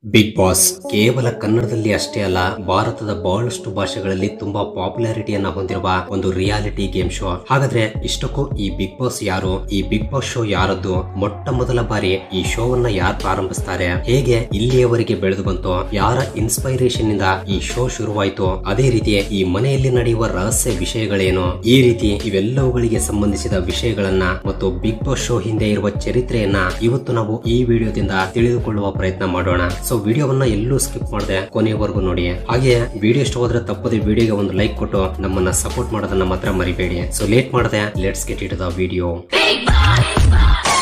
Big boss ಕೇವಲ ಕನ್ನಡದಲ್ಲಿ ಅಷ್ಟೇ ಅಲ್ಲ, ಭಾರತದ ಬಹಳಷ್ಟು ಭಾಷೆಗಳಲ್ಲಿ ತುಂಬಾ ಪಾಪ್ಯುಲಾರಿಟಿಯನ್ನ ಹೊಂದಿರುವ ಒಂದು ರಿಯಾಲಿಟಿ ಗೇಮ್ ಶೋ. ಹಾಗಾದ್ರೆ ಇಷ್ಟಕ್ಕೂ ಈ ಬಿಗ್ ಬಾಸ್ ಯಾರು, ಈ ಬಿಗ್ ಬಾಸ್ ಶೋ ಯಾರದ್ದು, ಮೊಟ್ಟ ಮೊದಲ ಬಾರಿ ಈ ಶೋವನ್ನ ಯಾರು ಪ್ರಾರಂಭಿಸ್ತಾರೆ, ಹೇಗೆ ಇಲ್ಲಿಯವರೆಗೆ ಬೆಳೆದು ಬಂತು, ಯಾರ ಇನ್ಸ್ಪೈರೇಷನ್ ಇಂದ ಈ ಶೋ ಶುರುವಾಯಿತು, ಅದೇ ರೀತಿ ಈ ಮನೆಯಲ್ಲಿ ನಡೆಯುವ ರಹಸ್ಯ ವಿಷಯಗಳೇನು, ಈ ರೀತಿ ಇವೆಲ್ಲವುಗಳಿಗೆ ಸಂಬಂಧಿಸಿದ ವಿಷಯಗಳನ್ನ ಮತ್ತು ಬಿಗ್ ಬಾಸ್ ಶೋ ಹಿಂದೆ ಇರುವ ಚರಿತ್ರೆಯನ್ನ ಇವತ್ತು ನಾವು ಈ ವಿಡಿಯೋದಿಂದ ತಿಳಿದುಕೊಳ್ಳುವ ಪ್ರಯತ್ನ ಮಾಡೋಣ. ಸೊ ವಿಡಿಯೋವನ್ನ ಎಲ್ಲೂ ಸ್ಕಿಪ್ ಮಾಡದೆ ಕೊನೆಯವರೆಗೂ ನೋಡಿ. ಹಾಗೆ ವಿಡಿಯೋ ಇಷ್ಟವಾದ್ರೆ ತಪ್ಪದೆ ವಿಡಿಯೋಗೆ ಒಂದು ಲೈಕ್ ಕೊಟ್ಟು ನಮ್ಮನ್ನ ಸಪೋರ್ಟ್ ಮಾಡೋದನ್ನ ಮಾತ್ರ ಮರಿಬೇಡಿ. ಸೊ ಲೇಟ್ ಮಾಡದೆ let's get it the video.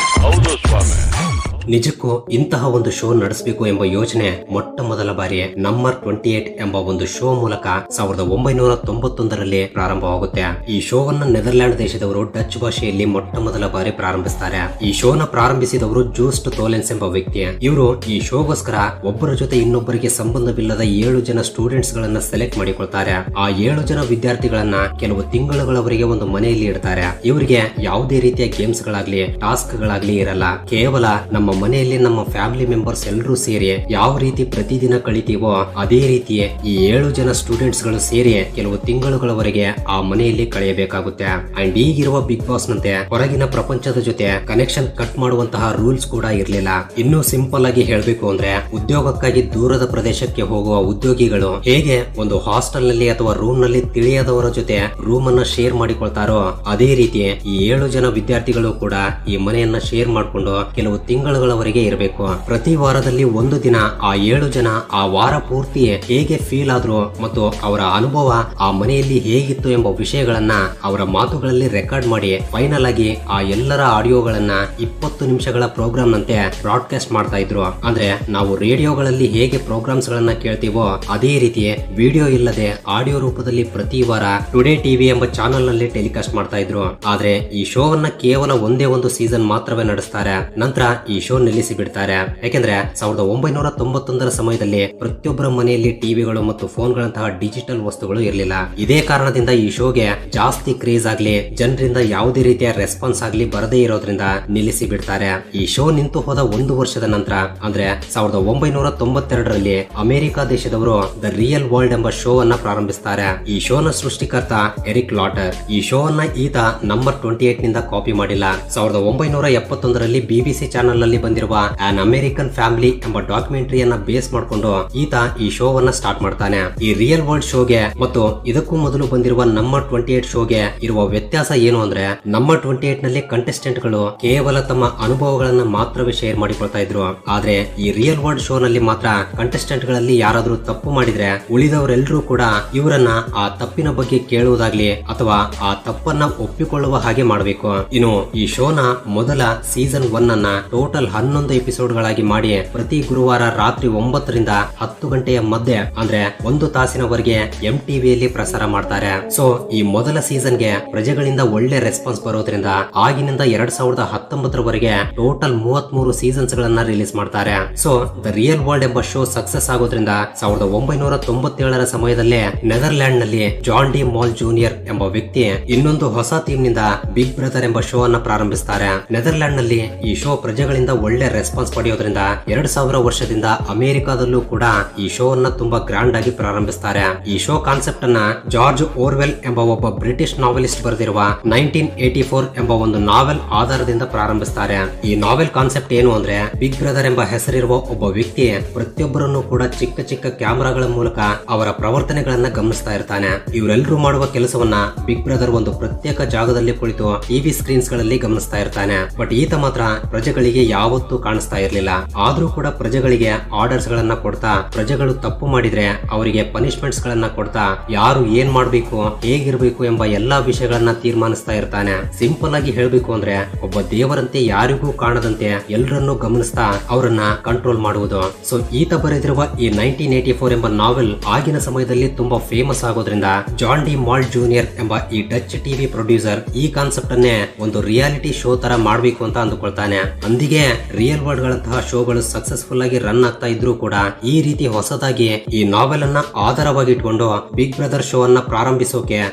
ನಿಜಕ್ಕೂ ಇಂತಹ ಒಂದು ಶೋ ನಡೆಸಬೇಕು ಎಂಬ ಯೋಚನೆ ಮೊಟ್ಟ ಮೊದಲ ಬಾರಿ ನಂಬರ್ 28 ಎಂಬ ಒಂದು ಶೋ ಮೂಲಕ 1991ರಲ್ಲಿ ಪ್ರಾರಂಭವಾಗುತ್ತೆ. ಈ ಶೋವನ್ನ ನೆದರ್ಲ್ಯಾಂಡ್ ದೇಶದವರು ಡಚ್ ಭಾಷೆಯಲ್ಲಿ ಮೊಟ್ಟ ಮೊದಲ ಬಾರಿ ಪ್ರಾರಂಭಿಸ್ತಾರೆ. ಈ ಶೋನ ಪ್ರಾರಂಭಿಸಿದವರು ಜೂಸ್ಟ್ ತೋಲೆನ್ಸ್ ಎಂಬ ವ್ಯಕ್ತಿ. ಇವರು ಈ ಶೋಗೋಸ್ಕರ ಒಬ್ಬರ ಜೊತೆ ಇನ್ನೊಬ್ಬರಿಗೆ ಸಂಬಂಧವಿಲ್ಲದ 7 ಜನ ಸ್ಟೂಡೆಂಟ್ಸ್ ಗಳನ್ನ ಸೆಲೆಕ್ಟ್ ಮಾಡಿಕೊಳ್ತಾರೆ. ಆ 7 ಜನ ವಿದ್ಯಾರ್ಥಿಗಳನ್ನ ಕೆಲವು ತಿಂಗಳುಗಳವರೆಗೆ ಒಂದು ಮನೆಯಲ್ಲಿ ಇಡ್ತಾರೆ. ಇವರಿಗೆ ಯಾವುದೇ ರೀತಿಯ ಗೇಮ್ಸ್ ಗಳಾಗ್ಲಿ ಟಾಸ್ಕ್ ಗಳಾಗ್ಲಿ ಇರಲ್ಲ. ಕೇವಲ ನಮ್ಮ ಮನೆಯಲ್ಲಿ ನಮ್ಮ ಫ್ಯಾಮಿಲಿ ಮೆಂಬರ್ಸ್ ಎಲ್ಲರೂ ಸೇರಿ ಯಾವ ರೀತಿ ಪ್ರತಿದಿನ ಕಳಿತೀವೋ ಅದೇ ರೀತಿ ಈ 7 ಜನ ಸ್ಟೂಡೆಂಟ್ಸ್ ಗಳು ಸೇರಿ ಕೆಲವು ತಿಂಗಳುಗಳವರೆಗೆ ಆ ಮನೆಯಲ್ಲಿ ಕಳೆಯಬೇಕಾಗುತ್ತೆ. ಅಂಡ್ ಈಗಿರುವ ಬಿಗ್ ಬಾಸ್ ನಂತೆ ಹೊರಗಿನ ಪ್ರಪಂಚದ ಜೊತೆ ಕನೆಕ್ಷನ್ ಕಟ್ ಮಾಡುವಂತಹ ರೂಲ್ಸ್ ಕೂಡ ಇರಲಿಲ್ಲ. ಇನ್ನು ಸಿಂಪಲ್ ಆಗಿ ಹೇಳ್ಬೇಕು ಅಂದ್ರೆ, ಉದ್ಯೋಗಕ್ಕಾಗಿ ದೂರದ ಪ್ರದೇಶಕ್ಕೆ ಹೋಗುವ ಉದ್ಯೋಗಿಗಳು ಹೇಗೆ ಒಂದು ಹಾಸ್ಟೆಲ್ ನಲ್ಲಿ ಅಥವಾ ರೂಮ್ ನಲ್ಲಿ ತಿಳಿಯದವರ ಜೊತೆ ರೂಮ್ ಅನ್ನ ಶೇರ್ ಮಾಡಿಕೊಳ್ತಾರೋ, ಅದೇ ರೀತಿ ಈ 7 ಜನ ವಿದ್ಯಾರ್ಥಿಗಳು ಕೂಡ ಈ ಮನೆಯನ್ನ ಶೇರ್ ಮಾಡಿಕೊಂಡು ಕೆಲವು ತಿಂಗಳುಗಳವರೆಗೆ ಇರಬೇಕು. ಪ್ರತಿ ವಾರದಲ್ಲಿ ಒಂದು ದಿನ ಆ 7 ಜನ ಆ ವಾರ ಪೂರ್ತಿ ಹೇಗೆ ಫೀಲ್ ಆದ್ರು ಮತ್ತು ಅವರ ಅನುಭವ ಆ ಮನೆಯಲ್ಲಿ ಹೇಗಿತ್ತು ಎಂಬ ವಿಷಯಗಳನ್ನ ಅವರ ಮಾತುಗಳಲ್ಲಿ ರೆಕಾರ್ಡ್ ಮಾಡಿ ಫೈನಲ್ ಆಗಿ ಆ ಎಲ್ಲರ ಆಡಿಯೋಗಳನ್ನ 20 ನಿಮಿಷಗಳ ಪ್ರೋಗ್ರಾಮ್ ನಂತೆ ಬ್ರಾಡ್ಕಾಸ್ಟ್ ಮಾಡ್ತಾ ಇದ್ರು. ಅಂದ್ರೆ ನಾವು ರೇಡಿಯೋಗಳಲ್ಲಿ ಹೇಗೆ ಪ್ರೋಗ್ರಾಮ್ಸ್ ಗಳನ್ನ ಕೇಳ್ತೀವೋ ಅದೇ ರೀತಿ ವಿಡಿಯೋ ಇಲ್ಲದೆ ಆಡಿಯೋ ರೂಪದಲ್ಲಿ ಪ್ರತಿ ವಾರ ಟುಡೇ ಟಿವಿ ಎಂಬ ಚಾನೆಲ್ ನಲ್ಲಿ ಟೆಲಿಕಾಸ್ಟ್ ಮಾಡ್ತಾ ಇದ್ರು. ಆದ್ರೆ ಈ ಶೋವನ್ನ ಕೇವಲ ಒಂದೇ ಒಂದು ಸೀಸನ್ ಮಾತ್ರವೇ ನಡೆಸ್ತಾರೆ. ನಂತರ ಈ ಶೋ ನಿಲ್ಲಿಸಿ ಬಿಡ್ತಾರೆ. ಯಾಕೆಂದ್ರೆ 1991ರ ಸಮಯದಲ್ಲಿ ಪ್ರತಿಯೊಬ್ಬರ ಮನೆಯಲ್ಲಿ ಟಿವಿಗಳು ಮತ್ತು ಫೋನ್ಗಳಂತಹ ಡಿಜಿಟಲ್ ವಸ್ತುಗಳು ಇರಲಿಲ್ಲ. ಇದೇ ಕಾರಣದಿಂದ ಈ ಶೋಗೆ ಜಾಸ್ತಿ ಕ್ರೇಜ್ ಆಗ್ಲಿ ಜನರಿಂದ ಯಾವುದೇ ರೀತಿಯ ರೆಸ್ಪಾನ್ಸ್ ಆಗ್ಲಿ ಬರದೇ ಇರೋದ್ರಿಂದ ನಿಲ್ಲಿಸಿ ಬಿಡ್ತಾರೆ. ಈ ಶೋ ನಿಂತು ಹೋದ 1 ವರ್ಷದ ನಂತರ ಅಂದ್ರೆ 1992ರಲ್ಲಿ ಅಮೆರಿಕ ದೇಶದವರು ದ ರಿಯಲ್ ವರ್ಲ್ಡ್ ಎಂಬ ಶೋ ಅನ್ನ ಪ್ರಾರಂಭಿಸ್ತಾರೆ. ಈ ಶೋನ ಸೃಷ್ಟಿಕರ್ತ ಎರಿಕ್ ಲಾಟರ್. ಈ ಶೋ ಅನ್ನ ಈತ ನಂಬರ್ 28 ನಿಂದ ಕಾಪಿ ಮಾಡಿಲ್ಲ. 1971ರಲ್ಲಿ BBC ಚಾನೆಲ್ ನಲ್ಲಿ ಬಂದಿರುವ ಆನ್ ಅಮೆರಿಕನ್ ಫ್ಯಾಮಿಲಿ ಎಂಬ ಡಾಕ್ಯುಮೆಂಟರಿಯನ್ನ ಬೇಸ್ ಮಾಡಿಕೊಂಡು ಈತ ಈ ಶೋವನ್ನ ಸ್ಟಾರ್ಟ್ ಮಾಡ್ತಾನೆ. ಈ ರಿಯಲ್ ವರ್ಲ್ಡ್ ಶೋಗೆ ಮತ್ತು ಇದಕ್ಕೂ ಮೊದಲು ಬಂದಿರುವ ನಂಬರ್ 28 ಶೋಗೆ ಇರುವ ವ್ಯತ್ಯಾಸ ಏನು ಅಂದ್ರೆ, ನಂಬರ್ 28 ನಲ್ಲಿ ಕಂಟೆಸ್ಟೆಂಟ್ ಗಳು ಕೇವಲ ತಮ್ಮ ಅನುಭವಗಳನ್ನ ಮಾತ್ರವೇ ಶೇರ್ ಮಾಡಿಕೊಳ್ತಾ ಇದ್ರು. ಆದ್ರೆ ಈ ರಿಯಲ್ ವರ್ಲ್ಡ್ ಶೋ ನಲ್ಲಿ ಮಾತ್ರ ಕಂಟೆಸ್ಟೆಂಟ್ ಗಳಲ್ಲಿ ಯಾರಾದ್ರೂ ತಪ್ಪು ಮಾಡಿದ್ರೆ ಉಳಿದವರೆಲ್ಲರೂ ಕೂಡ ಇವರನ್ನ ಆ ತಪ್ಪಿನ ಬಗ್ಗೆ ಕೇಳುವುದಾಗ್ಲಿ ಅಥವಾ ಆ ತಪ್ಪನ್ನ ಒಪ್ಪಿಕೊಳ್ಳುವ ಹಾಗೆ ಮಾಡಬೇಕು. ಇನ್ನು ಈ ಶೋನ ಮೊದಲ ಸೀಸನ್ 1 ಅನ್ನ ಟೋಟಲ್ 11 ಎಪಿಸೋಡ್ ಗಳಾಗಿ ಮಾಡಿ ಪ್ರತಿ ಗುರುವಾರ ರಾತ್ರಿ 9ರಿಂದ 10 ಗಂಟೆಯ ಮಧ್ಯೆ ಅಂದ್ರೆ 1 ತಾಸಿನವರೆಗೆ MTVಯಲ್ಲಿ ಪ್ರಸಾರ ಮಾಡ್ತಾರೆ. ಸೊ ಈ ಮೊದಲ ಸೀಸನ್ಗೆ ಪ್ರಜೆಗಳಿಂದ ಒಳ್ಳೆ ರೆಸ್ಪಾನ್ಸ್ ಬರೋದ್ರಿಂದ ಆಗಿನಿಂದ 2019ರವರೆಗೆ ಟೋಟಲ್ 33 ಸೀಸನ್ಸ್ ಗಳನ್ನ ರಿಲೀಸ್ ಮಾಡ್ತಾರೆ. ಸೊ ದ ರಿಯಲ್ ವರ್ಲ್ಡ್ ಎಂಬ ಶೋ ಸಕ್ಸಸ್ ಆಗೋದ್ರಿಂದ 1997ರ ಸಮಯದಲ್ಲೇ ನೆದರ್ಲ್ಯಾಂಡ್ ನಲ್ಲಿ ಜಾನ್ ಡಿ ಮಾಲ್ ಜೂನಿಯರ್ ಎಂಬ ವ್ಯಕ್ತಿ ಇನ್ನೊಂದು ಹೊಸ ಥೀಮ್ ನಿಂದ ಬಿಗ್ ಬ್ರದರ್ ಎಂಬ ಶೋ ಅನ್ನ ಪ್ರಾರಂಭಿಸ್ತಾರೆ. ನೆದರ್ಲ್ಯಾಂಡ್ ನಲ್ಲಿ ಈ ಶೋ ಪ್ರಜೆಗಳಿಂದ ಒಳ್ಳೆ ರೆಸ್ಪಾನ್ಸ್ ಪಡೆಯೋದ್ರಿಂದ 2000 ವರ್ಷದಿಂದ ಅಮೆರಿಕಾದಲ್ಲೂ ಕೂಡ ಈ ಶೋ ಅನ್ನ ತುಂಬಾ ಗ್ರ್ಯಾಂಡ್ ಆಗಿ ಪ್ರಾರಂಭಿಸ್ತಾರೆ. ಈ ಶೋ ಕಾನ್ಸೆಪ್ಟ್ ಅನ್ನ ಜಾರ್ಜ್ ಓರ್ವೆಲ್ ಎಂಬ ಒಬ್ಬ ಬ್ರಿಟಿಷ್ ನಾವೆಲಿಸ್ಟ್ ಬರೆದಿರುವ 1984 ಎಂಬ ಒಂದು ನಾವೆಲ್ ಆಧಾರದಿಂದ ಪ್ರಾರಂಭಿಸ್ತಾರೆ. ಈ ನಾವೆಲ್ ಕಾನ್ಸೆಪ್ಟ್ ಏನು ಅಂದ್ರೆ, ಬಿಗ್ ಬ್ರದರ್ ಎಂಬ ಹೆಸರಿರುವ ಒಬ್ಬ ವ್ಯಕ್ತಿ ಪ್ರತಿಯೊಬ್ಬರನ್ನು ಕೂಡ ಚಿಕ್ಕ ಚಿಕ್ಕ ಕ್ಯಾಮೆರಾಗಳ ಮೂಲಕ ಅವರ ಪ್ರವರ್ತನೆಗಳನ್ನ ಗಮನಿಸ್ತಾ ಇರ್ತಾನೆ. ಇವರೆಲ್ಲರೂ ಮಾಡುವ ಕೆಲಸವನ್ನ ಬಿಗ್ ಬ್ರದರ್ ಒಂದು ಪ್ರತ್ಯೇಕ ಜಾಗದಲ್ಲಿ ಕುಳಿತು ಟಿವಿ ಸ್ಕ್ರೀನ್ಸ್ ಗಳಲ್ಲಿ ಗಮನಿಸ್ತಾ ಇರ್ತಾನೆ. ಬಟ್ ಈತ ಮಾತ್ರ ಪ್ರಜೆಗಳಿಗೆ ಯಾವತ್ತೂ ಕಾಣಿಸ್ತಾ ಇರಲಿಲ್ಲ. ಆದ್ರೂ ಕೂಡ ಪ್ರಜೆಗಳಿಗೆ ಆರ್ಡರ್ಸ್ ಗಳನ್ನ ಕೊಡ್ತಾ, ಪ್ರಜೆಗಳು ತಪ್ಪು ಮಾಡಿದ್ರೆ ಅವರಿಗೆ ಪನಿಷ್ಮೆಂಟ್ಸ್ ಗಳನ್ನ ಕೊಡ್ತಾ, ಯಾರು ಏನ್ ಮಾಡ್ಬೇಕು ಹೇಗಿರ್ಬೇಕು ಎಂಬ ಎಲ್ಲಾ ವಿಷಯಗಳನ್ನ ತೀರ್ಮಾನಿಸ್ತಾ ಇರ್ತಾನೆ. ಸಿಂಪಲ್ ಆಗಿ ಹೇಳ್ಬೇಕು ಅಂದ್ರೆ ಒಬ್ಬ ದೇವರಂತೆ ಯಾರಿಗೂ ಕಾಣದಂತೆ ಎಲ್ಲರನ್ನೂ ಗಮನಿಸ್ತಾ ಅವರನ್ನ ಕಂಟ್ರೋಲ್ ಮಾಡುವುದು. ಸೊ ಈತ ಬರೆದಿರುವ ಈ 1984 ಎಂಬ ನಾವೆಲ್ ಆಗಿನ ಸಮಯದಲ್ಲಿ ತುಂಬಾ ಫೇಮಸ್ ಆಗೋದ್ರಿಂದ ಜಾನ್ ಡಿ ಮಾಲ್ ಜೂನಿಯರ್ ಎಂಬ ಈ ಡಚ್ ಟಿವಿ ಪ್ರೊಡ್ಯೂಸರ್ ಈ ಕಾನ್ಸೆಪ್ಟ್ ಅನ್ನೇ ಒಂದು ರಿಯಾಲಿಟಿ ಶೋ ತರ ಮಾಡ್ಬೇಕು ಅಂತ ಅಂದುಕೊಳ್ತಾನೆ. ಅಂದಿಗೆ ರಿಯಲ್ ವರ್ಲ್ಡ್ ಗಳಂತಹ ಶೋಗಳು ಸಕ್ಸಸ್ಫುಲ್ ಆಗಿ ರನ್ ಆಗ್ತಾ ಇದ್ರೂ ಕೂಡ ಈ ರೀತಿ ಹೊಸದಾಗಿ ಈ ನಾವೆಲ್ ಅನ್ನ ಆಧಾರವಾಗಿ ಇಟ್ಕೊಂಡು ಬಿಗ್ ಬ್ರದರ್ ಶೋ ಅನ್ನ ಪ್ರಾರಂಭಿಸೋಕೆ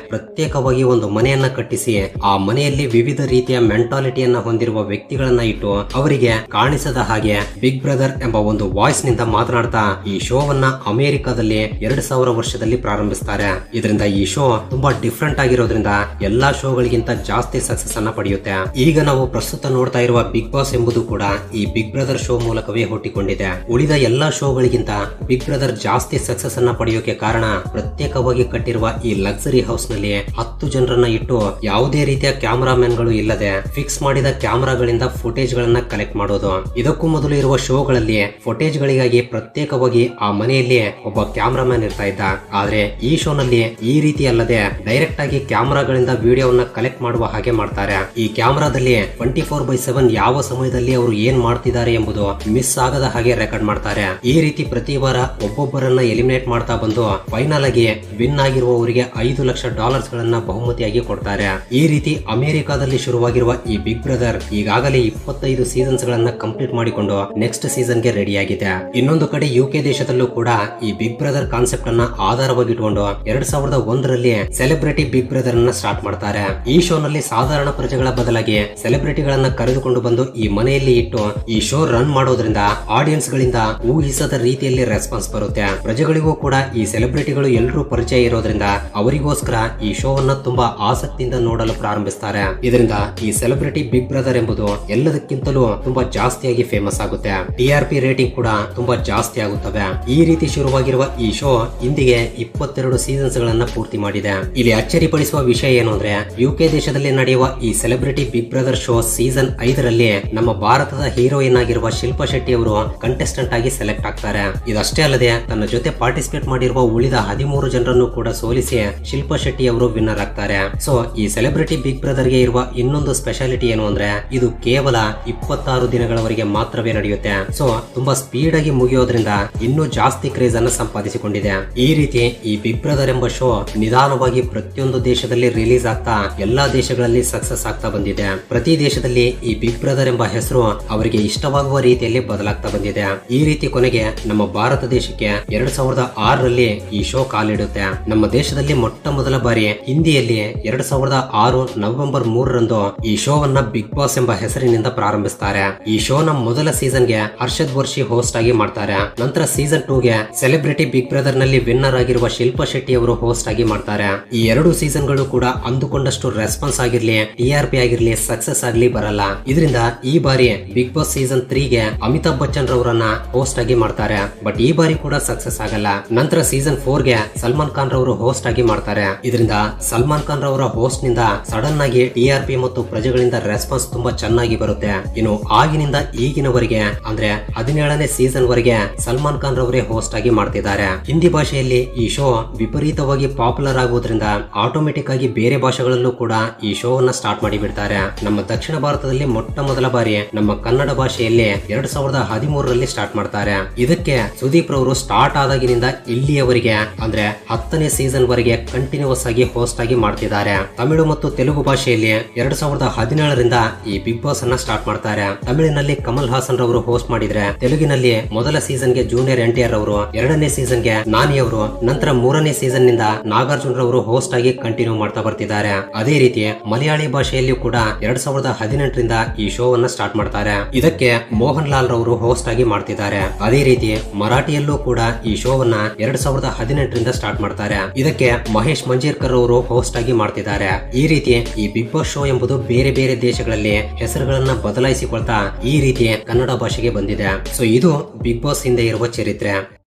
ಪ್ರತ್ಯೇಕವಾಗಿ ಒಂದು ಮನೆಯನ್ನ ಕಟ್ಟಿಸಿ ಆ ಮನೆಯಲ್ಲಿ ವಿವಿಧ ರೀತಿಯ ಮೆಂಟಾಲಿಟಿಯನ್ನ ಹೊಂದಿರುವ ವ್ಯಕ್ತಿಗಳನ್ನ ಇಟ್ಟು ಅವರಿಗೆ ಕಾಣಿಸದ ಹಾಗೆ ಬಿಗ್ ಬ್ರದರ್ ಎಂಬ ಒಂದು ವಾಯ್ಸ್ ನಿಂದ ಮಾತನಾಡ್ತಾ ಈ ಶೋವನ್ನ ಅಮೆರಿಕದಲ್ಲಿ 2000 ವರ್ಷದಲ್ಲಿ ಪ್ರಾರಂಭಿಸ್ತಾರೆ. ಇದರಿಂದ ಈ ಶೋ ತುಂಬಾ ಡಿಫ್ರೆಂಟ್ ಆಗಿರೋದ್ರಿಂದ ಎಲ್ಲಾ ಶೋಗಳಿಗಿಂತ ಜಾಸ್ತಿ ಸಕ್ಸಸ್ ಅನ್ನ ಪಡೆಯುತ್ತೆ. ಈಗ ನಾವು ಪ್ರಸ್ತುತ ನೋಡ್ತಾ ಇರುವ ಬಿಗ್ ಬಾಸ್ ಎಂಬುದು ಕೂಡ ಈ ಬಿಗ್ ಬ್ರದರ್ ಶೋ ಮೂಲಕವೇ ಹುಟ್ಟಿಕೊಂಡಿದೆ. ಉಳಿದ ಎಲ್ಲಾ ಶೋಗಳಿಗಿಂತ ಬಿಗ್ ಬ್ರದರ್ ಜಾಸ್ತಿ ಸಕ್ಸಸ್ ಅನ್ನ ಪಡೆಯೋಕೆ ಕಾರಣ ಪ್ರತ್ಯೇಕವಾಗಿ ಕಟ್ಟಿರುವ ಈ ಲಕ್ಸರಿ ಹೌಸ್ ನಲ್ಲಿ 10 ಜನರನ್ನ ಇಟ್ಟು ಯಾವುದೇ ರೀತಿಯ ಕ್ಯಾಮರಾಮನ್ ಗಳು ಇಲ್ಲದೆ ಫಿಕ್ಸ್ ಮಾಡಿದ ಕ್ಯಾಮರಾಗಳಿಂದ ಫುಟೇಜ್ ಗಳನ್ನ ಕಲೆಕ್ಟ್ ಮಾಡೋದು. ಇದಕ್ಕೂ ಮೊದಲು ಇರುವ ಶೋಗಳಲ್ಲಿ ಫುಟೇಜ್ ಗಳಿಗಾಗಿ ಪ್ರತ್ಯೇಕವಾಗಿ ಆ ಮನೆಯಲ್ಲಿ ಒಬ್ಬ ಕ್ಯಾಮರಾಮನ್ ಇರ್ತಾ ಇದ್ದ. ಆದ್ರೆ ಈ ಶೋ ನಲ್ಲಿ ಈ ರೀತಿ ಅಲ್ಲದೆ ಡೈರೆಕ್ಟ್ ಆಗಿ ಕ್ಯಾಮರಾಗಳಿಂದ ವಿಡಿಯೋವನ್ನ ಕಲೆಕ್ಟ್ ಮಾಡುವ ಹಾಗೆ ಮಾಡ್ತಾರೆ. ಈ ಕ್ಯಾಮರಾದಲ್ಲಿ 24/7 ಯಾವ ಸಮಯದಲ್ಲಿ ಅವರು ಏನ್ ಮಾಡ್ತಿದ್ದಾರೆ ಎಂಬುದು ಮಿಸ್ ಆಗದ ಹಾಗೆ ರೆಕಾರ್ಡ್ ಮಾಡ್ತಾರೆ. ಈ ರೀತಿ ಪ್ರತಿ ವಾರ ಒಬ್ಬೊಬ್ಬರನ್ನ ಎಲಿಮಿನೇಟ್ ಮಾಡ್ತಾ ಬಂದು ಫೈನಲ್ ಆಗಿ ವಿನ್ ಆಗಿರುವವರಿಗೆ $5,00,000 ಗಳನ್ನ ಬಹುಮತಿಯಾಗಿ ಕೊಡ್ತಾರೆ. ಈ ರೀತಿ ಅಮೆರಿಕಾದಲ್ಲಿ ಶುರುವಾಗಿರುವ ಈ ಬಿಗ್ ಬ್ರದರ್ ಈಗಾಗಲೇ 25 ಸೀಸನ್ಸ್ ಗಳನ್ನ ಕಂಪ್ಲೀಟ್ ಮಾಡಿಕೊಂಡು ನೆಕ್ಸ್ಟ್ ಸೀಸನ್ ಗೆ ರೆಡಿ ಆಗಿದೆ. ಇನ್ನೊಂದು ಕಡೆ UK ದೇಶದಲ್ಲೂ ಕೂಡ ಈ ಬಿಗ್ ಬ್ರದರ್ ಕಾನ್ಸೆಪ್ಟ್ ಅನ್ನ ಆಧಾರವಾಗಿ ಇಟ್ಕೊಂಡು 2001ರಲ್ಲಿ ಸೆಲೆಬ್ರಿಟಿ ಬಿಗ್ ಬ್ರದರ್ ಅನ್ನ ಸ್ಟಾರ್ಟ್ ಮಾಡ್ತಾರೆ. ಈ ಶೋ ನಲ್ಲಿ ಸಾಧಾರಣ ಪ್ರಜೆಗಳ ಬದಲಾಗಿ ಸೆಲೆಬ್ರಿಟಿಗಳನ್ನ ಕರೆದುಕೊಂಡು ಬಂದು ಈ ಮನೆಯಲ್ಲಿ ಇಟ್ಟು ಈ ಶೋ ರನ್ ಮಾಡೋದ್ರಿಂದ ಆಡಿಯನ್ಸ್ ಗಳಿಂದ ಊಹಿಸದ ರೀತಿಯಲ್ಲಿ ರೆಸ್ಪಾನ್ಸ್ ಬರುತ್ತೆ. ಪ್ರಜೆಗಳಿಗೂ ಕೂಡ ಈ ಸೆಲೆಬ್ರಿಟಿಗಳು ಎಲ್ಲರೂ ಪರಿಚಯ ಇರೋದ್ರಿಂದ ಅವರಿಗೋಸ್ಕರ ಈ ಶೋವನ್ನ ತುಂಬಾ ಆಸಕ್ತಿಯಿಂದ ನೋಡಲು ಪ್ರಾರಂಭಿಸ್ತಾರೆ. ಇದರಿಂದ ಈ ಸೆಲೆಬ್ರಿಟಿ ಬಿಗ್ ಬ್ರದರ್ ಎಂಬುದು ಎಲ್ಲದಕ್ಕಿಂತಲೂ ತುಂಬಾ ಜಾಸ್ತಿಯಾಗಿ ಫೇಮಸ್ ಆಗುತ್ತೆ. TRP ರೇಟಿಂಗ್ ಕೂಡ ತುಂಬಾ ಜಾಸ್ತಿ ಆಗುತ್ತವೆ. ಈ ರೀತಿ ಶುರುವಾಗಿರುವ ಈ ಶೋ ಇಂದಿಗೆ 22 ಸೀಸನ್ಸ್ ಗಳನ್ನ ಪೂರ್ತಿ ಮಾಡಿದೆ. ಇಲ್ಲಿ ಅಚ್ಚರಿಪಡಿಸುವ ವಿಷಯ ಏನು ಅಂದ್ರೆ UK ದೇಶದಲ್ಲಿ ನಡೆಯುವ ಈ celebrity big brother show season 5ರಲ್ಲಿ ನಮ್ಮ ಭಾರತದ ಹೀರೋಯಿನ್ ಆಗಿರುವ ಶಿಲ್ಪಾ ಶೆಟ್ಟಿ ಅವರು ಕಂಟೆಸ್ಟೆಂಟ್ ಆಗಿ ಸೆಲೆಕ್ಟ್ ಆಗ್ತಾರೆ. ಇದಷ್ಟೇ ಅಲ್ಲದೆ ತನ್ನ ಜೊತೆ ಪಾರ್ಟಿಸಿಪೇಟ್ ಮಾಡಿರುವ ಉಳಿದ 13 ಜನರನ್ನು ಕೂಡ ಸೋಲಿಸಿ ಶಿಲ್ಪಾ ಶೆಟ್ಟಿ ಅವರು ವಿನ್ನರ್ ಆಗ್ತಾರೆ. ಸೊ ಈ ಸೆಲೆಬ್ರಿಟಿ ಬಿಗ್ ಬ್ರದರ್ ಗೆ ಇರುವ ಇನ್ನೊಂದು ಸ್ಪೆಷಾಲಿಟಿ ಏನು ಅಂದ್ರೆ ಇದು ಕೇವಲ 26 ದಿನಗಳವರೆಗೆ ಮಾತ್ರವೇ ನಡೆಯುತ್ತೆ. ಸೊ ತುಂಬಾ ಸ್ಪೀಡ್ ಆಗಿ ಮುಗಿಯೋದ್ರಿಂದ ಇನ್ನೂ ಜಾಸ್ತಿ ಕ್ರೇಜ್ ಅನ್ನು ಸಂಪಾದಿಸಿಕೊಂಡಿದೆ. ಈ ರೀತಿ ಈ ಬಿಗ್ ಬ್ರದರ್ ಎಂಬ ಶೋ ನಿಧಾನವಾಗಿ ಪ್ರತಿಯೊಂದು ದೇಶದಲ್ಲಿ ರಿಲೀಸ್ ಆಗ್ತಾ ಎಲ್ಲಾ ದೇಶಗಳಲ್ಲಿ ಸಕ್ಸಸ್ ಆಗ್ತಾ ಬಂದಿದೆ. ಪ್ರತಿ ದೇಶದಲ್ಲಿ ಈ ಬಿಗ್ ಬ್ರದರ್ ಎಂಬ ಹೆಸರು ಅವರಿಗೆ ಇಷ್ಟವಾಗುವ ರೀತಿಯಲ್ಲಿ ಬದಲಾಗ್ತಾ ಬಂದಿದೆ. ಈ ರೀತಿ ಕೊನೆಗೆ ನಮ್ಮ ಭಾರತ ದೇಶಕ್ಕೆ 2006ರಲ್ಲಿ ಈ ಶೋ ಕಾಲಿಡುತ್ತೆ. ನಮ್ಮ ದೇಶದಲ್ಲಿ ಮೊಟ್ಟ ಮೊದಲ ಬಾರಿ ಹಿಂದಿಯಲ್ಲಿ 2006 ನವೆಂಬರ್ 3ರಂದು ಈ ಶೋವನ್ನ ಬಿಗ್ ಬಾಸ್ ಎಂಬ ಹೆಸರಿನಿಂದ ಪ್ರಾರಂಭಿಸ್ತಾರೆ. ಈ ಶೋನ ಮೊದಲ ಸೀಸನ್ಗೆ ಹರ್ಷದ್ ವರ್ಷಿ ಹೋಸ್ಟ್ ಆಗಿ ಮಾಡ್ತಾರೆ. ನಂತರ ಸೀಸನ್ 2ಗೆ ಸೆಲೆಬ್ರಿಟಿ ಬಿಗ್ ಬ್ರದರ್ ನಲ್ಲಿ ವಿನ್ನರ್ ಆಗಿರುವ ಶಿಲ್ಪಾ ಶೆಟ್ಟಿ ಅವರು ಹೋಸ್ಟ್ ಆಗಿ ಮಾಡ್ತಾರೆ. ಈ 2 ಸೀಸನ್ ಗಳು ಕೂಡ ಅಂದುಕೊಂಡಷ್ಟು ರೆಸ್ಪಾನ್ಸ್ ಆಗಿರ್ಲಿ TRP ಆಗಿರ್ಲಿ ಸಕ್ಸಸ್ ಆಗ್ಲಿ ಬರಲ್ಲ. ಇದರಿಂದ ಈ ಬಾರಿ ಬಿಗ್ ಬಾಸ್ ಸೀಸನ್ 3ಗೆ ಅಮಿತಾಬ್ ಬಚ್ಚನ್ ರವರನ್ನ ಹೋಸ್ಟ್ ಆಗಿ ಮಾಡ್ತಾರೆ. ಬಟ್ ಈ ಬಾರಿ ಕೂಡ ಸಕ್ಸಸ್ ಆಗಲ್ಲ. ನಂತರ ಸೀಸನ್ 4ಗೆ ಸಲ್ಮಾನ್ ಖಾನ್ ರವರು ಹೋಸ್ಟ್ ಆಗಿ ಮಾಡ್ತಾರೆ. ಇದರಿಂದ ಸಲ್ಮಾನ್ ಖಾನ್ ರವರ ಹೋಸ್ಟ್ ನಿಂದ ಸಡನ್ ಆಗಿ TRP ಮತ್ತು ಪ್ರಜೆಗಳಿಂದ ರೆಸ್ಪಾನ್ಸ್ ತುಂಬಾ ಚೆನ್ನಾಗಿ ಬರುತ್ತೆ. ಇನ್ನು ಆಗಿನಿಂದ ಈಗಿನವರೆಗೆ ಅಂದ್ರೆ 17ನೇ ಸೀಸನ್ ವರೆಗೆ ಸಲ್ಮಾನ್ ಖಾನ್ ರವರೇ ಹೋಸ್ಟ್ ಆಗಿ ಮಾಡ್ತಿದ್ದಾರೆ. ಹಿಂದಿ ಭಾಷೆಯಲ್ಲಿ ಈ ಶೋ ವಿಪರೀತವಾಗಿ ಪಾಪ್ಯುಲರ್ ಆಗೋದ್ರಿಂದ ಆಟೋಮೆಟಿಕ್ ಆಗಿ ಬೇರೆ ಭಾಷೆಗಳಲ್ಲೂ ಕೂಡ ಈ ಶೋ ಅನ್ನ ಸ್ಟಾರ್ಟ್ ಮಾಡಿ ಬಿಡ್ತಾರೆ. ನಮ್ಮ ದಕ್ಷಿಣ ಭಾರತದಲ್ಲಿ ಮೊಟ್ಟ ಮೊದಲ ಬಾರಿ ನಮ್ಮ ಕನ್ನಡ ಭಾಷೆಯಲ್ಲಿ 2013ರಲ್ಲಿ ಸ್ಟಾರ್ಟ್ ಮಾಡ್ತಾರೆ. ಇದಕ್ಕೆ ಸುದೀಪ್ ರವರು ಸ್ಟಾರ್ಟ್ ಆದಾಗಿನಿಂದ ಇಲ್ಲಿಯವರೆಗೆ ಅಂದ್ರೆ 10ನೇ ಸೀಸನ್ ವರೆಗೆ ಕಂಟಿನ್ಯೂಸ್ ಆಗಿ ಹೋಸ್ಟ್ ಆಗಿ ಮಾಡ್ತಿದ್ದಾರೆ. ತಮಿಳು ಮತ್ತು ತೆಲುಗು ಭಾಷೆಯಲ್ಲಿ 2017ರಿಂದ ಈ ಬಿಗ್ ಬಾಸ್ ಅನ್ನ ಸ್ಟಾರ್ಟ್ ಮಾಡ್ತಾರೆ. ತಮಿಳಿನಲ್ಲಿ ಕಮಲ್ ಹಾಸನ್ ರವರು ಹೋಸ್ಟ್ ಮಾಡಿದ್ರೆ ತೆಲುಗಿನಲ್ಲಿ ಮೊದಲ ಸೀಸನ್ ಗೆ ಜೂನಿಯರ್ NTR ಅವರು, 2ನೇ ಸೀಸನ್ ಗೆ ನಾನಿ ಅವರು, ನಂತರ 3ನೇ ಸೀಸನ್ ನಿಂದ ನಾಗಾರ್ಜುನ್ ರವರು ಹೋಸ್ಟ್ ಆಗಿ ಕಂಟಿನ್ಯೂ ಮಾಡ್ತಾ ಬರ್ತಿದ್ದಾರೆ. ಅದೇ ರೀತಿ ಮಲಯಾಳಿ ಭಾಷೆಯಲ್ಲಿ ಕೂಡ 2018ರಿಂದ ಈ ಶೋ ಅನ್ನ ಸ್ಟಾರ್ಟ್ ಮಾಡ್ತಾರೆ. ಇದಕ್ಕೆ ಮೋಹನ್ ಲಾಲ್ ರವರು ಹೋಸ್ಟ್ ಆಗಿ ಮಾಡ್ತಿದ್ದಾರೆ. ಅದೇ ರೀತಿ ಮರಾಠಿಯಲ್ಲೂ ಕೂಡ ಈ ಶೋವನ್ನ 2018ರಿಂದ ಸ್ಟಾರ್ಟ್ ಮಾಡ್ತಾರೆ. ಇದಕ್ಕೆ ಮಹೇಶ್ ಮಂಜೀರ್ಕರ್ ಅವರು ಹೋಸ್ಟ್ ಆಗಿ ಮಾಡ್ತಿದ್ದಾರೆ. ಈ ರೀತಿ ಈ ಬಿಗ್ ಬಾಸ್ ಶೋ ಎಂಬುದು ಬೇರೆ ಬೇರೆ ದೇಶಗಳಲ್ಲಿ ಹೆಸರುಗಳನ್ನ ಬದಲಾಯಿಸಿಕೊಳ್ತಾ ಈ ರೀತಿ ಕನ್ನಡ ಭಾಷೆಗೆ ಬಂದಿದೆ. ಸೊ ಇದು ಬಿಗ್ ಬಾಸ್ ಹಿಂದೆ ಇರುವ ಚರಿತ್ರೆ.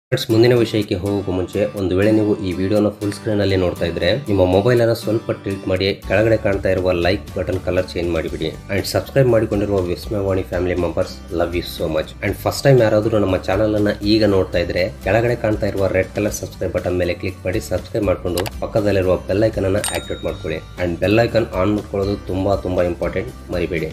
ಮುಂದಿನ ವಿಷಯಕ್ಕೆ ಹೋಗುವ ಮುಂಚೆ ಒಂದು ವೇಳೆ ನೀವು ಈ ವಿಡಿಯೋನ ಫುಲ್ ಸ್ಕ್ರೀನ್ ಅಲ್ಲಿ ನೋಡ್ತಾ ಇದ್ರೆ ನಿಮ್ಮ ಮೊಬೈಲ್ ಅನ್ನ ಸ್ವಲ್ಪ ಟಿಲ್ಟ್ ಮಾಡಿ ಕೆಳಗಡೆ ಕಾಣ್ತಾ ಇರುವ ಲೈಕ್ ಬಟನ್ ಕಲರ್ ಚೇಂಜ್ ಮಾಡಿಬಿಡಿ. ಅಂಡ್ ಸಬ್ಸ್ಕ್ರೈಬ್ ಮಾಡಿಕೊಂಡಿರುವ Vismayavani family members love you so much. And first time ಯಾರಾದ್ರೂ ನಮ್ಮ ಚಾನಲ್ ಅನ್ನ ಈಗ ನೋಡ್ತಾ ಇದ್ರೆ ಕೆಳಗಡೆ ಕಾಣ್ತಾ ಇರುವ ರೆಡ್ ಕಲರ್ ಸಬ್ಸ್ಕ್ರೈಬ್ ಬಟನ್ ಮೇಲೆ ಕ್ಲಿಕ್ ಮಾಡಿ ಸಬ್ಸ್ಕ್ರೈಬ್ ಮಾಡ್ಕೊಂಡು ಪಕ್ಕದಲ್ಲಿರುವ ಬೆಲ್ ಐಕನ್ ಅನ್ನ ಆಕ್ಟಿವೇಟ್ ಮಾಡ್ಕೊಳ್ಳಿ. ಅಂಡ್ ಬೆಲ್ ಐಕನ್ ಆನ್ ಮಾಡ್ಕೊಳ್ಳೋದು ತುಂಬಾ ಇಂಪಾರ್ಟೆಂಟ್, ಮರಿಬೇಡಿ.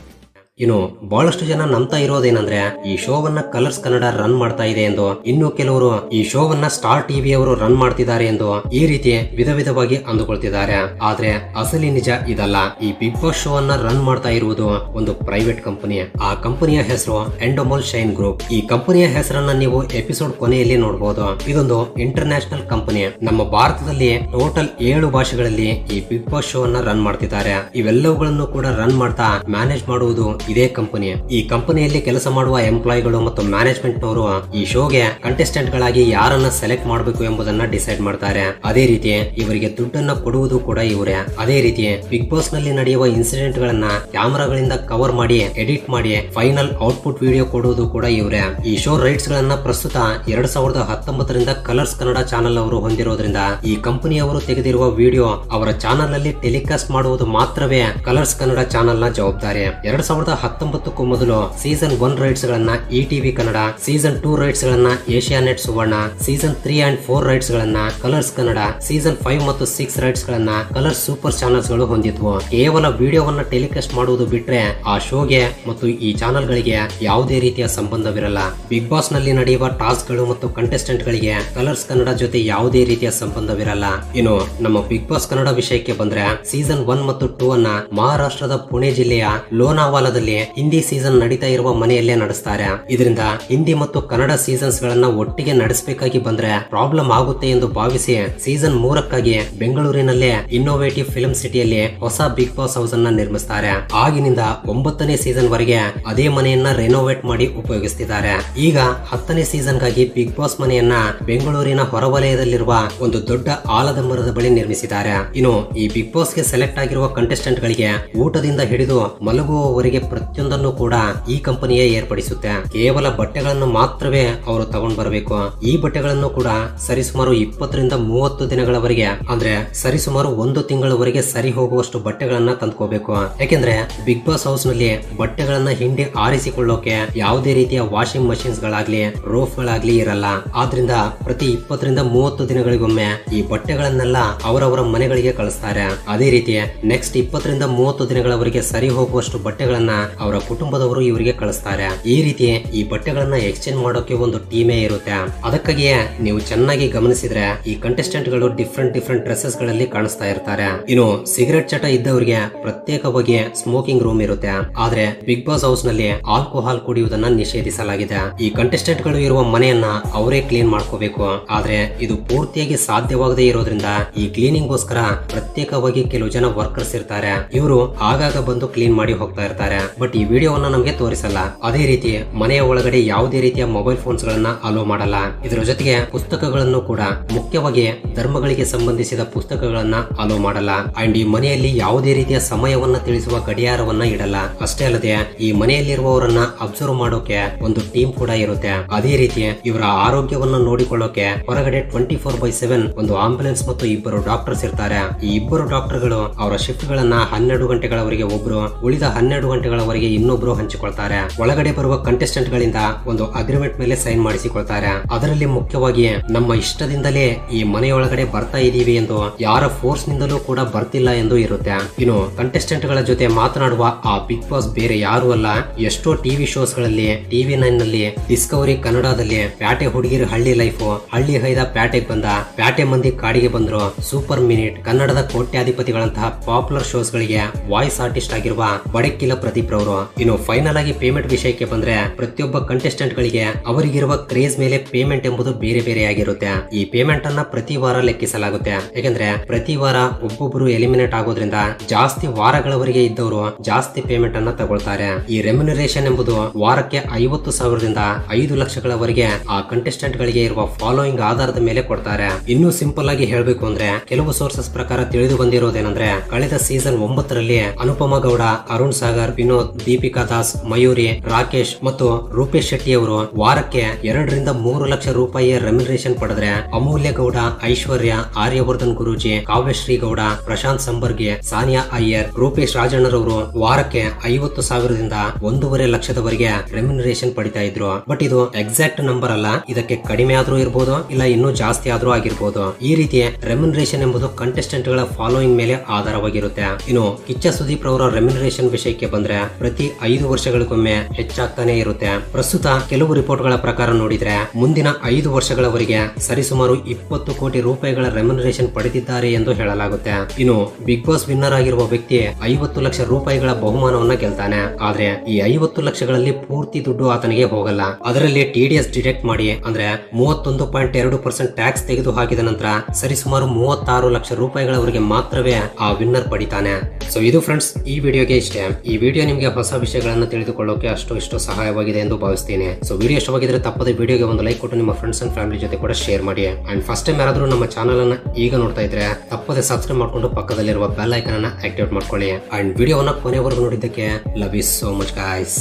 ಇನ್ನು ಬಹಳಷ್ಟು ಜನ ನಂಬ್ತಾ ಇರೋದೇನಂದ್ರೆ ಈ ಶೋವನ್ನ ಕಲರ್ಸ್ ಕನ್ನಡ ರನ್ ಮಾಡ್ತಾ ಇದೆ ಎಂದು, ಇನ್ನು ಕೆಲವರು ಈ ಶೋವನ್ನ ಸ್ಟಾರ್ ಟಿವಿ ಅವರು ರನ್ ಮಾಡ್ತಿದ್ದಾರೆ ಎಂದು ಈ ರೀತಿ ವಿಧ ವಿಧವಾಗಿ ಅಂದುಕೊಳ್ತಿದ್ದಾರೆ. ಆದ್ರೆ ಅಸಲಿ ನಿಜ ಇದಲ್ಲ. ಈ ಬಿಗ್ ಬಾಸ್ ಶೋ ಅನ್ನ ರನ್ ಮಾಡ್ತಾ ಇರುವುದು ಒಂದು ಪ್ರೈವೇಟ್ ಕಂಪನಿ. ಆ ಕಂಪನಿಯ ಹೆಸರು ಎಂಡೋಮಲ್ ಶೈನ್ ಗ್ರೂಪ್. ಈ ಕಂಪನಿಯ ಹೆಸರನ್ನ ನೀವು ಎಪಿಸೋಡ್ ಕೊನೆಯಲ್ಲಿ ನೋಡಬಹುದು. ಇದೊಂದು ಇಂಟರ್ನ್ಯಾಷನಲ್ ಕಂಪನಿ. ನಮ್ಮ ಭಾರತದಲ್ಲಿ ಟೋಟಲ್ 7 ಭಾಷೆಗಳಲ್ಲಿ ಈ ಬಿಗ್ ಬಾಸ್ ಶೋ ಅನ್ನ ರನ್ ಮಾಡ್ತಿದ್ದಾರೆ. ಇವೆಲ್ಲವುಗಳನ್ನು ಕೂಡ ರನ್ ಮಾಡ್ತಾ ಮ್ಯಾನೇಜ್ ಮಾಡುವುದು ಇದೇ ಕಂಪನಿ. ಈ ಕಂಪನಿಯಲ್ಲಿ ಕೆಲಸ ಮಾಡುವ ಎಂಪ್ಲಾಯಿಗಳು ಮತ್ತು ಮ್ಯಾನೇಜ್ಮೆಂಟ್ ನವರು ಈ ಶೋಗೆ ಕಂಟೆಸ್ಟೆಂಟ್ ಗಳಾಗಿ ಯಾರನ್ನ ಸೆಲೆಕ್ಟ್ ಮಾಡಬೇಕು ಎಂಬುದನ್ನ ಡಿಸೈಡ್ ಮಾಡ್ತಾರೆ. ಅದೇ ರೀತಿ ಇವರಿಗೆ ದುಡ್ಡನ್ನ ಕೊಡುವುದು ಕೂಡ ಇವರೇ. ಅದೇ ರೀತಿ ಬಿಗ್ ಬಾಸ್ ನಲ್ಲಿ ನಡೆಯುವ ಇನ್ಸಿಡೆಂಟ್ ಗಳನ್ನ ಕ್ಯಾಮೆರಾಗಳಿಂದ ಕವರ್ ಮಾಡಿ ಎಡಿಟ್ ಮಾಡಿ ಫೈನಲ್ ಔಟ್ಪುಟ್ ವಿಡಿಯೋ ಕೊಡುವುದು ಕೂಡ ಇವರೇ. ಈ ಶೋ ರೈಟ್ಸ್ ಗಳನ್ನ ಪ್ರಸ್ತುತ 2019ರಿಂದ ಕಲರ್ಸ್ ಕನ್ನಡ ಚಾನೆಲ್ ಅವರು ಹೊಂದಿರೋದ್ರಿಂದ ಈ ಕಂಪನಿಯವರು ತೆಗೆದಿರುವ ವಿಡಿಯೋ ಅವರ ಚಾನೆಲ್ ನಲ್ಲಿ ಟೆಲಿಕಾಸ್ಟ್ ಮಾಡುವುದು ಮಾತ್ರವೇ ಕಲರ್ಸ್ ಕನ್ನಡ ಚಾನೆಲ್ ನ ಜವಾಬ್ದಾರಿ. 2019ಕ್ಕೂ ಮೊದಲು ಸೀಸನ್ 1 ರೈಟ್ಸ್ ಗಳನ್ನ ಇಟಿವಿ ಕನ್ನಡ, ಸೀಸನ್ 2 ರೈಟ್ಸ್ ಗಳನ್ನ Asia net Suvarna, season 3 and 4 rights ಗಳನ್ನ ಕಲರ್ಸ್ ಕನ್ನಡ, ಸೀಸನ್ 5 ಮತ್ತು 6 ರೈಟ್ಸ್ ಗಳನ್ನ ಕಲರ್ಸ್ ಸೂಪರ್ ಚಾನೆಲ್ಸ್ ಗಳು ಹೊಂದಿದ್ವು. ಕೇವಲ ವಿಡಿಯೋವನ್ನ ಟೆಲಿಕಾಸ್ಟ್ ಮಾಡುವುದು ಬಿಟ್ರೆ ಆ ಶೋಗೆ ಮತ್ತು ಈ ಚಾನೆಲ್ ಗಳಿಗೆ ಯಾವುದೇ ರೀತಿಯ ಸಂಬಂಧವಿರಲ್ಲ. ಬಿಗ್ ಬಾಸ್ ನಲ್ಲಿ ನಡೆಯುವ ಟಾಸ್ಕ್ ಗಳು ಮತ್ತು ಕಂಟೆಸ್ಟೆಂಟ್ ಗಳಿಗೆ ಕಲರ್ಸ್ ಕನ್ನಡ ಜೊತೆ ಯಾವುದೇ ರೀತಿಯ ಸಂಬಂಧವಿರಲ್ಲ. ಇನ್ನು ನಮ್ಮ ಬಿಗ್ ಬಾಸ್ ಕನ್ನಡ ವಿಷಯಕ್ಕೆ ಬಂದ್ರೆ ಸೀಸನ್ 1 ಮತ್ತು 2 ಅನ್ನ ಮಹಾರಾಷ್ಟ್ರದ ಪುಣೆ ಜಿಲ್ಲೆಯ ಲೋನಾವಾಲಾದಲ್ಲಿ ಹಿಂದಿ ಸೀಸನ್ ನಡೀತಾ ಇರುವ ಮನೆಯಲ್ಲೇ ನಡೆಸ್ತಾರೆ. ಇದರಿಂದ ಹಿಂದಿ ಮತ್ತು ಕನ್ನಡ ಸೀಸನ್ಸ್ ಗಳನ್ನ ಒಟ್ಟಿಗೆ ನಡೆಸಬೇಕಾಗಿ ಬಂದ್ರೆ ಪ್ರಾಬ್ಲಮ್ ಆಗುತ್ತೆ ಎಂದು ಭಾವಿಸಿ ಸೀಸನ್ 3ಕ್ಕಾಗಿ ಬೆಂಗಳೂರಿನಲ್ಲೇ ಇನ್ನೋವೇಟಿವ್ ಫಿಲ್ಮ್ ಸಿಟಿಯಲ್ಲಿ ಹೊಸ ಬಿಗ್ ಬಾಸ್ ಹೌಸ್ ಅನ್ನ ನಿರ್ಮಿಸ್ತಾರೆ. ಆಗಿನಿಂದ 9ನೇ ಸೀಸನ್ ವರೆಗೆ ಅದೇ ಮನೆಯನ್ನ ರೆನೋವೇಟ್ ಮಾಡಿ ಉಪಯೋಗಿಸ್ತಿದ್ದಾರೆ. ಈಗ 10ನೇ ಸೀಸನ್ ಗಾಗಿ ಬಿಗ್ ಬಾಸ್ ಮನೆಯನ್ನ ಬೆಂಗಳೂರಿನ ಹೊರವಲಯದಲ್ಲಿರುವ ಒಂದು ದೊಡ್ಡ ಆಲದ ಮರದ ಬಳಿ ನಿರ್ಮಿಸಿದ್ದಾರೆ. ಇನ್ನು ಈ ಬಿಗ್ ಬಾಸ್ ಗೆ ಸೆಲೆಕ್ಟ್ ಆಗಿರುವ ಕಂಟೆಸ್ಟೆಂಟ್ ಗಳಿಗೆ ಊಟದಿಂದ ಹಿಡಿದು ಮಲಗುವವರೆಗೆ ಪ್ರತಿಯೊಂದನ್ನು ಕೂಡ ಈ ಕಂಪನಿಯೇ ಏರ್ಪಡಿಸುತ್ತೆ. ಕೇವಲ ಬಟ್ಟೆಗಳನ್ನು ಮಾತ್ರವೇ ಅವರು ತಗೊಂಡ್ ಬರಬೇಕು. ಈ ಬಟ್ಟೆಗಳನ್ನು ಕೂಡ ಸರಿಸುಮಾರು 20ರಿಂದ 30 ದಿನಗಳವರೆಗೆ ಅಂದ್ರೆ ಸರಿಸುಮಾರು 1 ತಿಂಗಳವರೆಗೆ ಸರಿ ಹೋಗುವಷ್ಟು ಬಟ್ಟೆಗಳನ್ನ ತಂದ್ಕೋಬೇಕು. ಯಾಕೆಂದ್ರೆ ಬಿಗ್ ಬಾಸ್ ಹೌಸ್ ನಲ್ಲಿ ಬಟ್ಟೆಗಳನ್ನ ಹಿಂಡಿ ಆರಿಸಿಕೊಳ್ಳೋಕೆ ಯಾವುದೇ ರೀತಿಯ ವಾಷಿಂಗ್ ಮಷಿನ್ಸ್ ಗಳಾಗ್ಲಿ ರೋಫ್ ಗಳಾಗ್ಲಿ ಇರಲ್ಲ. ಆದ್ರಿಂದ ಪ್ರತಿ 20ರಿಂದ 30 ದಿನಗಳಿಗೊಮ್ಮೆ ಈ ಬಟ್ಟೆಗಳನ್ನೆಲ್ಲ ಅವರವರ ಮನೆಗಳಿಗೆ ಕಳಿಸ್ತಾರೆ. ಅದೇ ರೀತಿ ನೆಕ್ಸ್ಟ್ 20ರಿಂದ 30 ದಿನಗಳವರೆಗೆ ಸರಿ ಹೋಗುವಷ್ಟು ಬಟ್ಟೆಗಳನ್ನ ಅವರ ಕುಟುಂಬದವರು ಇವರಿಗೆ ಕಳಿಸ್ತಾರೆ. ಈ ರೀತಿ ಈ ಬಟ್ಟೆಗಳನ್ನ ಎಕ್ಸ್ಚೇಂಜ್ ಮಾಡೋಕೆ ಒಂದು ಟೀಮೇ ಇರುತ್ತೆ. ಅದಕ್ಕಾಗಿಯೇ ನೀವು ಚೆನ್ನಾಗಿ ಗಮನಿಸಿದ್ರೆ ಈ ಕಂಟೆಸ್ಟೆಂಟ್ ಗಳು ಡಿಫ್ರೆಂಟ್ ಡ್ರೆಸ್ಸಸ್ ಗಳಲ್ಲಿ ಕಾಣಿಸ್ತಾ ಇರ್ತಾರೆ. ಇನ್ನು ಸಿಗರೆಟ್ ಚಟ ಇದ್ದವರಿಗೆ ಪ್ರತ್ಯೇಕವಾಗಿ ಸ್ಮೋಕಿಂಗ್ ರೂಮ್ ಇರುತ್ತೆ. ಆದ್ರೆ ಬಿಗ್ ಬಾಸ್ ಹೌಸ್ ನಲ್ಲಿ ಆಲ್ಕೋಹಾಲ್ ಕುಡಿಯುವುದನ್ನ ನಿಷೇಧಿಸಲಾಗಿದೆ. ಈ ಕಂಟೆಸ್ಟೆಂಟ್ ಗಳು ಇರುವ ಮನೆಯನ್ನ ಅವರೇ ಕ್ಲೀನ್ ಮಾಡ್ಕೋಬೇಕು. ಆದ್ರೆ ಇದು ಪೂರ್ತಿಯಾಗಿ ಸಾಧ್ಯವಾಗದೇ ಇರೋದ್ರಿಂದ ಈ ಕ್ಲೀನಿಂಗ್ ಗೋಸ್ಕರ ಪ್ರತ್ಯೇಕವಾಗಿ ಕೆಲವು ಜನ ವರ್ಕರ್ಸ್ ಇರ್ತಾರೆ. ಇವರು ಆಗಾಗ ಬಂದು ಕ್ಲೀನ್ ಮಾಡಿ ಹೋಗ್ತಾ ಇರ್ತಾರೆ. ಬಟ್ ಈ ವಿಡಿಯೋವನ್ನ ನಮಗೆ ತೋರಿಸಲ್ಲ. ಅದೇ ರೀತಿ ಮನೆಯ ಒಳಗಡೆ ಯಾವುದೇ ರೀತಿಯ ಮೊಬೈಲ್ ಫೋನ್ಸ್ ಗಳನ್ನ ಅಲೋ ಮಾಡಲ್ಲ. ಇದರ ಜೊತೆಗೆ ಪುಸ್ತಕಗಳನ್ನು ಕೂಡ ಮುಖ್ಯವಾಗಿ ಧರ್ಮಗಳಿಗೆ ಸಂಬಂಧಿಸಿದ ಪುಸ್ತಕಗಳನ್ನ ಅಲೋ ಮಾಡಲ್ಲ. ಅಂಡ್ ಈ ಮನೆಯಲ್ಲಿ ಯಾವುದೇ ರೀತಿಯ ಸಮಯವನ್ನ ತಿಳಿಸುವ ಗಡಿಯಾರವನ್ನ ಇಡಲ್ಲ. ಅಷ್ಟೇ ಅಲ್ಲದೆ ಈ ಮನೆಯಲ್ಲಿರುವವರನ್ನ ಅಬ್ಸರ್ವ್ ಮಾಡೋಕೆ ಒಂದು ಟೀಮ್ ಕೂಡ ಇರುತ್ತೆ. ಅದೇ ರೀತಿ ಇವರ ಆರೋಗ್ಯವನ್ನ ನೋಡಿಕೊಳ್ಳೋಕೆ ಹೊರಗಡೆ 24/7 ಒಂದು ಆಂಬುಲೆನ್ಸ್ ಮತ್ತು 2 ಡಾಕ್ಟರ್ಸ್ ಇರ್ತಾರೆ. ಈ 2 ಡಾಕ್ಟರ್ ಗಳು ಅವರ ಶಿಫ್ಟ್ ಗಳನ್ನ 12 ಗಂಟೆಗಳವರೆಗೆ ಒಬ್ರು, ಉಳಿದ 12 ಗಂಟೆಗಳವರೆಗೆ ಇನ್ನೊಬ್ರು ಹಂಚಿಕೊಳ್ತಾರೆ. ಒಳಗಡೆ ಬರುವ ಕಂಟೆಸ್ಟೆಂಟ್ ಗಳಿಂದ ಒಂದು ಅಗ್ರಿಮೆಂಟ್ ಮೇಲೆ ಸೈನ್ ಮಾಡಿಸಿಕೊಳ್ತಾರೆ. ಅದರಲ್ಲಿ ಮುಖ್ಯವಾಗಿ ನಮ್ಮ ಇಷ್ಟದಿಂದಲೇ ಈ ಮನೆಯೊಳಗಡೆ ಬರ್ತಾ ಇದೀವಿ ಎಂದು, ಯಾರ ಫೋರ್ಸ್ ನಿಂದಲೂ ಕೂಡ ಬರ್ತಿಲ್ಲ ಎಂದು ಇರುತ್ತೆ. ಇನ್ನು ಕಂಟೆಸ್ಟೆಂಟ್ ಗಳ ಜೊತೆ ಮಾತನಾಡುವ ಆ ಬಿಗ್ ಬಾಸ್ ಬೇರೆ ಯಾರು ಅಲ್ಲ, ಎಷ್ಟೋ ಟಿವಿ ಶೋಸ್ ಗಳಲ್ಲಿ, TV9 ನಲ್ಲಿ, ಡಿಸ್ಕವರಿ ಕನ್ನಡದಲ್ಲಿ ಪ್ಯಾಟೆ ಹುಡುಗಿರ ಹಳ್ಳಿ ಲೈಫ್, ಹಳ್ಳಿ ಹೈದ ಪ್ಯಾಟೆಗೆ ಬಂದ, ಪ್ಯಾಟೆ ಮಂದಿ ಕಾಡಿಗೆ ಬಂದ್ರು, ಸೂಪರ್ ಮಿನಿಟ್, ಕನ್ನಡದ ಕೋಟ್ಯಾಧಿಪತಿಗಳಂತಹ ಪಾಪ್ಯುಲರ್ ಶೋಸ್ ಗಳಿಗೆ ವಾಯ್ಸ್ ಆರ್ಟಿಸ್ಟ್ ಆಗಿರುವ ಬಡಕಿಲ ಪ್ರದೀಪ್ ರವರು. ಇನ್ನು ಫೈನಲ್ ಆಗಿ ಪೇಮೆಂಟ್ ವಿಷಯಕ್ಕೆ ಬಂದ್ರೆ ಪ್ರತಿಯೊಬ್ಬ ಕಂಟೆಸ್ಟೆಂಟ್ ಗಳಿಗೆ ಅವರಿಗಿರುವ ಕ್ರೇಜ್ ಮೇಲೆ ಪೇಮೆಂಟ್ ಎಂಬುದು ಬೇರೆ ಬೇರೆಯಾಗಿರುತ್ತೆ. ಈ ಪೇಮೆಂಟ್ ಅನ್ನ ಪ್ರತಿ ವಾರ ಲೆಕ್ಕಿಸಲಾಗುತ್ತೆ. ಯಾಕಂದ್ರೆ ಪ್ರತಿ ವಾರ ಒಬ್ಬೊಬ್ಬರು ಎಲಿಮಿನೇಟ್ ಆಗೋದ್ರಿಂದ ಜಾಸ್ತಿ ವಾರಗಳವರೆಗೆ ಇದ್ದವರು ಜಾಸ್ತಿ ಪೇಮೆಂಟ್ ಅನ್ನ ತಗೊಳ್ತಾರೆ. ಈ ರೆಮ್ಯುನರೇಷನ್ ಎಂಬುದು ವಾರಕ್ಕೆ 50,000ದಿಂದ 5 ಲಕ್ಷಗಳವರೆಗೆ ಆ ಕಂಟೆಸ್ಟೆಂಟ್ ಗಳಿಗೆ ಇರುವ ಫಾಲೋಯಿಂಗ್ ಆಧಾರದ ಮೇಲೆ ಕೊಡ್ತಾರೆ. ಇನ್ನೂ ಸಿಂಪಲ್ ಆಗಿ ಹೇಳ್ಬೇಕು ಅಂದ್ರೆ ಕೆಲವು ಸೋರ್ಸಸ್ ಪ್ರಕಾರ ತಿಳಿದು ಬಂದಿರೋದೇನಂದ್ರೆ ಕಳೆದ ಸೀಸನ್ 9ರಲ್ಲಿ ಅನುಪಮ ಗೌಡ, ಅರುಣ್ ಸಾಗರ್, ವಿನೋದ್, ದೀಪಿಕಾ ದಾಸ್, ಮಯೂರಿ, ರಾಕೇಶ್ ಮತ್ತು ರೂಪೇಶ್ ಶೆಟ್ಟಿ ಅವರು ವಾರಕ್ಕೆ 2ರಿಂದ 3 ಲಕ್ಷ ರೂಪಾಯಿಯ ರೆಮ್ಯುನರೇಷನ್ ಪಡೆದ್ರೆ, ಅಮೂಲ್ಯ ಗೌಡ, ಐಶ್ವರ್ಯ, ಆರ್ಯವರ್ಧನ್ ಗುರೂಜಿ, ಕಾವ್ಯಶ್ರೀ ಗೌಡ, ಪ್ರಶಾಂತ್ ಸಂಬರ್ಗಿ, ಸಾನಿಯಾ ಅಯ್ಯರ್, ರೂಪೇಶ್ ರಾಜಣ್ಣರವರು ವಾರಕ್ಕೆ 50,000ದಿಂದ 1.5 ಲಕ್ಷದವರೆಗೆ ರೆಮ್ಯುನರೇಷನ್ ಪಡಿತಾ ಇದ್ರು. ಬಟ್ ಇದು ಎಕ್ಸಾಕ್ಟ್ ನಂಬರ್ ಅಲ್ಲ. ಇದಕ್ಕೆ ಕಡಿಮೆ ಆದ್ರೂ ಇರಬಹುದು, ಇಲ್ಲ ಇನ್ನೂ ಜಾಸ್ತಿ ಆದ್ರೂ ಆಗಿರ್ಬೋದು. ಈ ರೀತಿ ರೆಮ್ಯುನರೇಷನ್ ಎಂಬುದು ಕಂಟೆಸ್ಟೆಂಟ್ ಗಳ ಫಾಲೋಯಿಂಗ್ ಮೇಲೆ ಆಧಾರವಾಗಿರುತ್ತೆ. ಇನ್ನು ಕಿಚ್ಚ ಸುದೀಪ್ ರವರ ರೆಮ್ಯುನರೇಷನ್ ವಿಷಯಕ್ಕೆ ಬಂದ್ರೆ ಪ್ರತಿ 5 ವರ್ಷಗಳಿಗೊಮ್ಮೆ ಹೆಚ್ಚಾಗ್ತಾನೆ ಇರುತ್ತೆ. ಪ್ರಸ್ತುತ ಕೆಲವು ರಿಪೋರ್ಟ್ಗಳ ಪ್ರಕಾರ ನೋಡಿದ್ರೆ ಮುಂದಿನ 5 ವರ್ಷಗಳವರೆಗೆ ಸರಿಸುಮಾರು 20 ಕೋಟಿ ರೂಪಾಯಿಗಳ ರೆಮ್ಯುನರೇಷನ್ ಪಡೆದಿದ್ದಾರೆ ಎಂದು ಹೇಳಲಾಗುತ್ತೆ. ಇನ್ನು ಬಿಗ್ ಬಾಸ್ ವಿನ್ನರ್ ಆಗಿರುವ ವ್ಯಕ್ತಿ 50 ಲಕ್ಷ ರೂಪಾಯಿಗಳ ಬಹುಮಾನವನ್ನ ಗೆಲ್ತಾನೆ. ಆದ್ರೆ ಈ 50 ಲಕ್ಷಗಳಲ್ಲಿ ಪೂರ್ತಿ ದುಡ್ಡು ಆತನಿಗೆ ಹೋಗಲ್ಲ. ಅದರಲ್ಲಿ TDS ಡಿಡಕ್ಟ್ ಮಾಡಿ ಅಂದ್ರೆ 31.2% ಟ್ಯಾಕ್ಸ್ ತೆಗೆದು ಹಾಕಿದ ನಂತರ ಸರಿಸುಮಾರು 36 ಲಕ್ಷ ರೂಪಾಯಿಗಳವರೆಗೆ ಮಾತ್ರವೇ ಆ ವಿನ್ನರ್ ಪಡಿತಾನೆ. ಸೊ ಇದು ಫ್ರೆಂಡ್ಸ್ ಈ ವಿಡಿಯೋಗೆ ಇಷ್ಟೇ. ಈ ವಿಡಿಯೋ ನಿಮಗೆ ಹೊಸ ವಿಷಯಗಳನ್ನು ತಿಳಿದುಕೊಳ್ಳೋಕೆ ಅಷ್ಟು ಸಹಾಯವಾಗಿದೆ ಎಂದು ಭಾವಿಸ್ತೀನಿ. ಸೊ ವಿಡಿಯೋ ಇಷ್ಟವಾಗಿದ್ರೆ ತಪ್ಪದೆ ವಿಡಿಯೋಗೆ ಒಂದು ಲೈಕ್ ಕೊಟ್ಟು ನಿಮ್ಮ ಫ್ರೆಂಡ್ಸ್ ಅಂಡ್ ಫ್ಯಾಮಿಲಿ ಜೊತೆ ಕೂಡ ಶೇರ್ ಮಾಡಿ. ಅಂಡ್ ಫಸ್ಟ್ ಟೈಮ್ ಯಾರಾದ್ರೂ ನಮ್ಮ ಚಾನಲ್ ಅನ್ನ ಈಗ ನೋಡ್ತಾ ಇದ್ರೆ ತಪ್ಪದೆ ಸಬ್ಸ್ಕ್ರೈಬ್ ಮಾಡ್ಕೊಂಡು ಪಕ್ಕದಲ್ಲಿರುವ ಬೆಲ್ ಐಕಾನ್ ಅನ್ನ ಆಕ್ಟಿವೇಟ್ ಮಾಡ್ಕೊಳ್ಳಿ. ಅಂಡ್ ವಿಡಿಯೋವನ್ನ ಕೊನೆವರೆಗೂ ನೋಡಿದ್ದಕ್ಕೆ love you so much guys.